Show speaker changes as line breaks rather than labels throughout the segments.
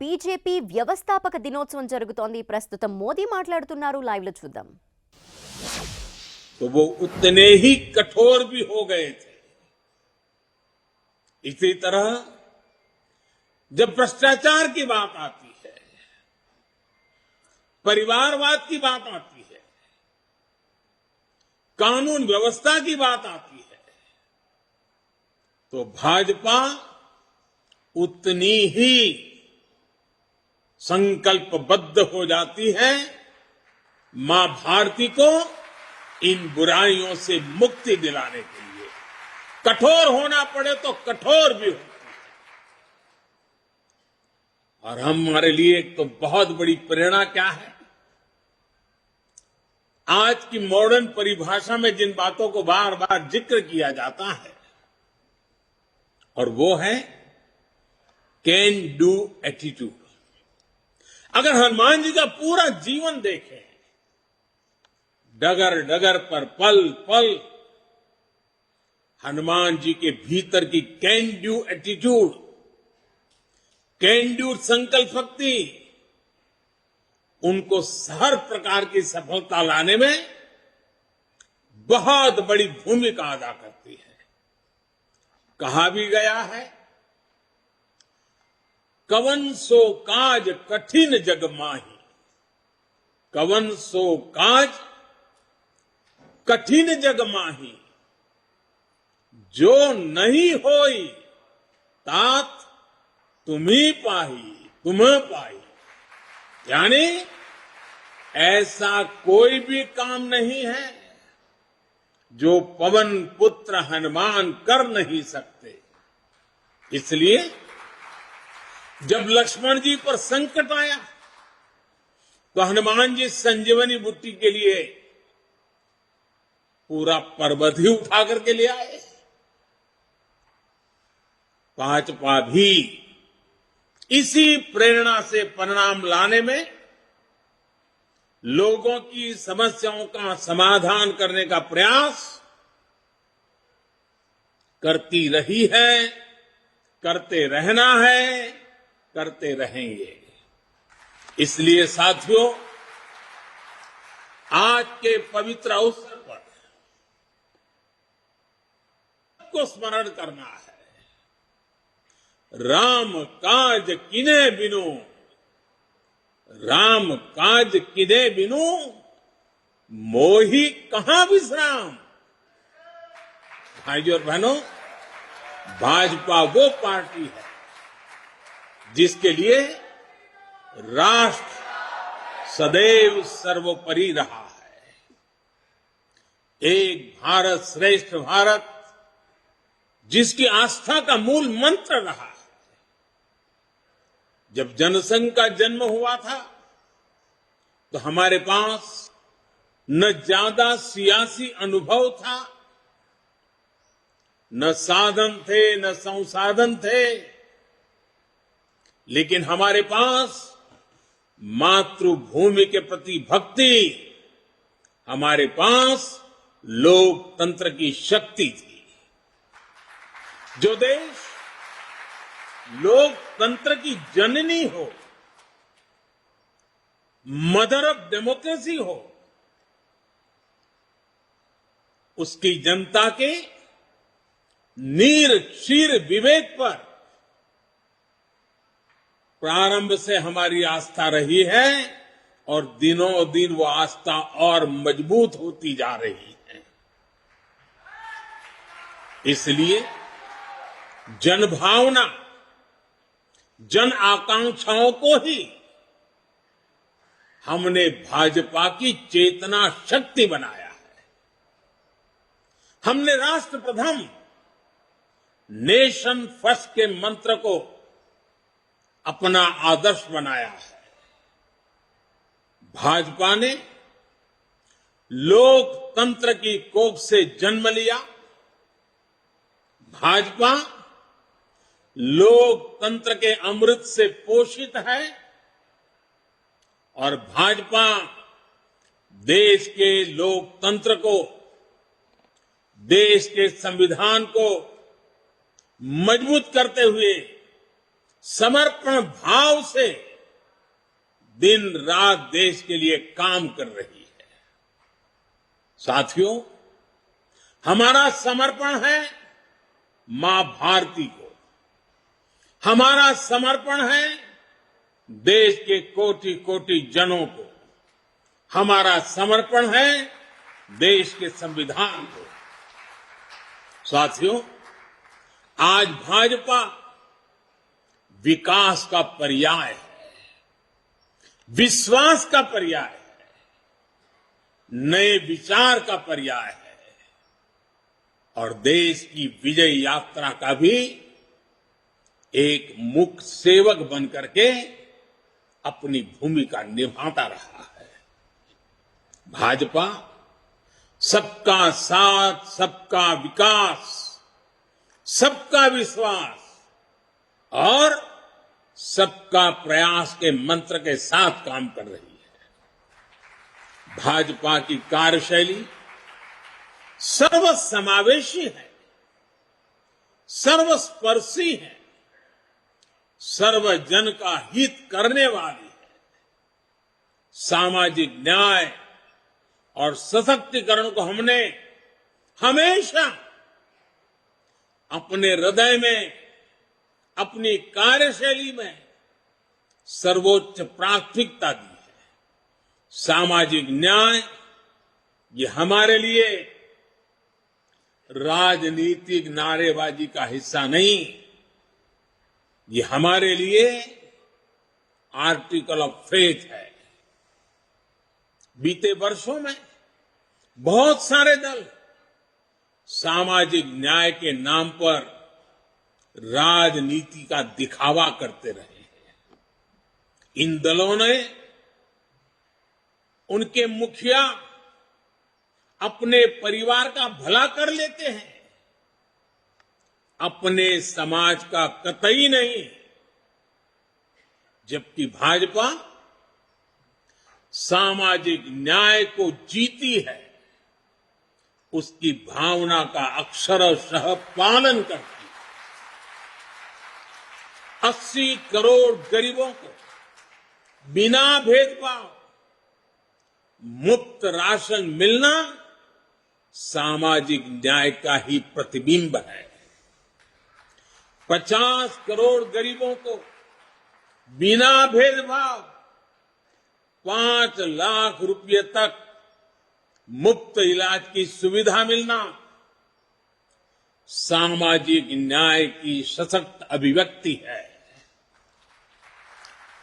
BJP వ్యవస్థాపక దినోత్సవం జరుగుతోంది. ప్రస్తుతం మోదీ మాట్లాడుతున్నారు. లైవ్ లో చూద్దాం.
तो वो उतने ही कठोर भी हो गए थे। इसी तरह जब भ्रष्टाचार की बात आती है, परिवारवाद की बात आती है, कानून व्यवस्था की बात आती है, तो भाजपा उतनी ही संकल्पबद्ध हो जाती है मां भारती को इन बुराइयों से मुक्ति दिलाने के लिए। कठोर होना पड़े तो कठोर भी होती है। और हमारे लिए एक तो बहुत बड़ी प्रेरणा क्या है, आज की मॉडर्न परिभाषा में जिन बातों को बार बार जिक्र किया जाता है, और वो है कैन डू एटीट्यूड। अगर हनुमान जी का पूरा जीवन देखें, डगर डगर पर पल पल हनुमान जी के भीतर की can do attitude, can do संकल्प शक्ति उनको हर प्रकार की सफलता लाने में बहुत बड़ी भूमिका अदा करती है। कहा भी गया है, कवन सो काज कठिन जग माही, कवन सो काज कठिन जग माही, जो नहीं होई तात तुम्ही पाही, तुम्हें पाई। यानी ऐसा कोई भी काम नहीं है जो पवन पुत्र हनुमान कर नहीं सकते। इसलिए जब लक्ष्मण जी पर संकट आया तो हनुमान जी संजीवनी बूटी के लिए पूरा पर्वत ही उठा करके ले आए। भाजपा भी इसी प्रेरणा से परिणाम लाने में, लोगों की समस्याओं का समाधान करने का प्रयास करती रही है, करते रहना है, करते रहेंगे। इसलिए साथियों, आज के पवित्र अवसर पर को स्मरण करना है, राम काज किने बिनु, राम काज किने बिनु, मोही कहां विश्राम। भाइयों और बहनों, भाजपा वो पार्टी है जिसके लिए राष्ट्र सदैव सर्वोपरि रहा है। एक भारत श्रेष्ठ भारत जिसकी आस्था का मूल मंत्र रहा है। जब जनसंघ का जन्म हुआ था तो हमारे पास न ज्यादा सियासी अनुभव था, न साधन थे, न संसाधन थे, लेकिन हमारे पास मातृभूमि के प्रति भक्ति, हमारे पास लोकतंत्र की शक्ति थी। जो देश लोकतंत्र की जननी हो, मदर ऑफ डेमोक्रेसी हो, उसकी जनता के नीर क्षीर विवेक पर प्रारंभ से हमारी आस्था रही है, और दिनों दिन वो आस्था और मजबूत होती जा रही है। इसलिए जनभावना, जन आकांक्षाओं को ही हमने भाजपा की चेतना शक्ति बनाया है। हमने राष्ट्र प्रथम, नेशन फर्स्ट के मंत्र को अपना आदर्श बनाया है। भाजपा ने लोकतंत्र की कोख से जन्म लिया। भाजपा लोकतंत्र के अमृत से पोषित है, और भाजपा देश के लोकतंत्र को, देश के संविधान को मजबूत करते हुए समर्पण भाव से दिन रात देश के लिए काम कर रही है। साथियों, हमारा समर्पण है मां भारती को, हमारा समर्पण है देश के कोटि कोटि जनों को, हमारा समर्पण है देश के संविधान को। साथियों, आज भाजपा विकास का पर्याय है, विश्वास का पर्याय है, नए विचार का पर्याय है और देश की विजय यात्रा का भी एक मुख्य सेवक बनकर के अपनी भूमिका निभाता रहा है। भाजपा सबका साथ, सबका विकास, सबका विश्वास और सबका प्रयास के मंत्र के साथ काम कर रही है। भाजपा की कार्यशैली सर्वसमावेशी है, सर्वस्पर्शी है, सर्वजन का हित करने वाली है। सामाजिक न्याय और सशक्तिकरण को हमने हमेशा अपने हृदय में, अपनी कार्यशैली में सर्वोच्च प्राथमिकता दी है। सामाजिक न्याय ये हमारे लिए राजनीतिक नारेबाजी का हिस्सा नहीं, ये हमारे लिए आर्टिकल ऑफ फेथ है। बीते वर्षों में बहुत सारे दल सामाजिक न्याय के नाम पर राजनीति का दिखावा करते रहे हैं। इन दलों ने, उनके मुखिया अपने परिवार का भला कर लेते हैं, अपने समाज का कतई नहीं, जबकि भाजपा सामाजिक न्याय को जीती है, उसकी भावना का अक्षरशः पालन करती है। 80 करोड़ गरीबों को बिना भेदभाव मुफ्त राशन मिलना सामाजिक न्याय का ही प्रतिबिंब है। 50 करोड़ गरीबों को बिना भेदभाव 5 लाख रुपए तक मुफ्त इलाज की सुविधा मिलना सामाजिक न्याय की सशक्त अभिव्यक्ति है।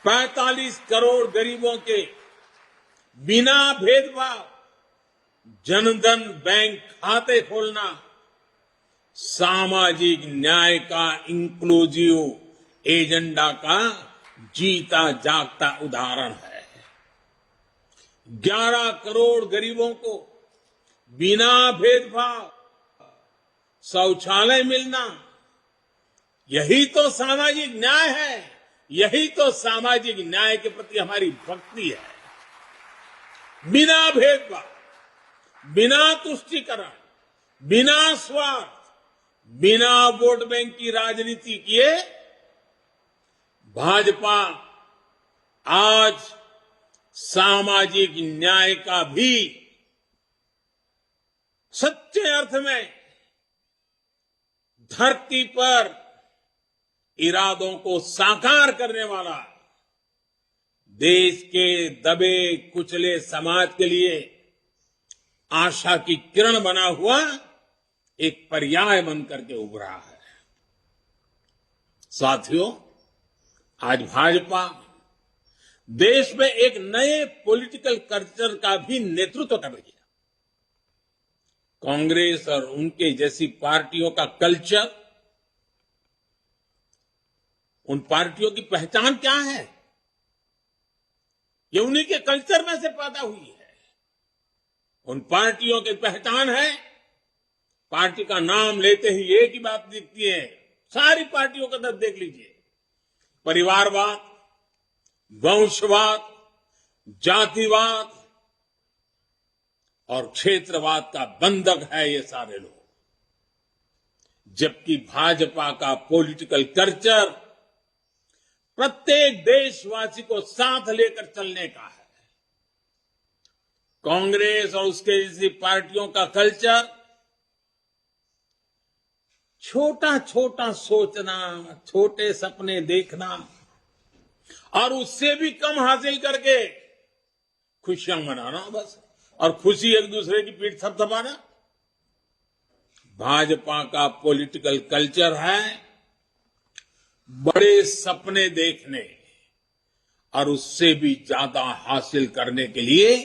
45 करोड़ गरीबों के बिना भेदभाव जनधन बैंक खाते खोलना सामाजिक न्याय का इंक्लूसिव एजेंडा का जीता जागता उदाहरण है। 11 करोड़ गरीबों को बिना भेदभाव शौचालय मिलना, यही तो सामाजिक न्याय है, यही तो सामाजिक न्याय के प्रति हमारी भक्ति है। बिना भेदभाव, बिना तुष्टीकरण, बिना स्वार्थ, बिना वोट बैंक की राजनीति किए भाजपा आज सामाजिक न्याय का भी सच्चे अर्थ में धरती पर इरादों को साकार करने वाला, देश के दबे कुचले समाज के लिए आशा की किरण बना हुआ एक पर्याय बनकर के उभरा है। साथियों, आज भाजपा देश में एक नए पॉलिटिकल कल्चर का भी नेतृत्व कर रही है। कांग्रेस और उनके जैसी पार्टियों का कल्चर, उन पार्टियों की पहचान क्या है? ये उन्हीं के कल्चर में से पैदा हुई है। उन पार्टियों की पहचान है, पार्टी का नाम लेते ही एक ही बात दिखती है, सारी पार्टियों का दर्द देख लीजिए, परिवारवाद, वंशवाद, जातिवाद और क्षेत्रवाद का बंधक है ये सारे लोग। जबकि भाजपा का पॉलिटिकल कल्चर प्रत्येक देशवासी को साथ लेकर चलने का है। कांग्रेस और उसके जैसी पार्टियों का कल्चर छोटा छोटा सोचना, छोटे सपने देखना और उससे भी कम हासिल करके खुशियां मनाना बस, और खुशी एक दूसरे की पीठ थपथपाना। भाजपा का पॉलिटिकल कल्चर है बड़े सपने देखने और उससे भी ज्यादा हासिल करने के लिए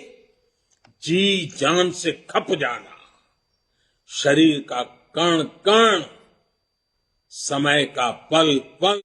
जी जान से खप जाना, शरीर का कण कण, समय का पल पल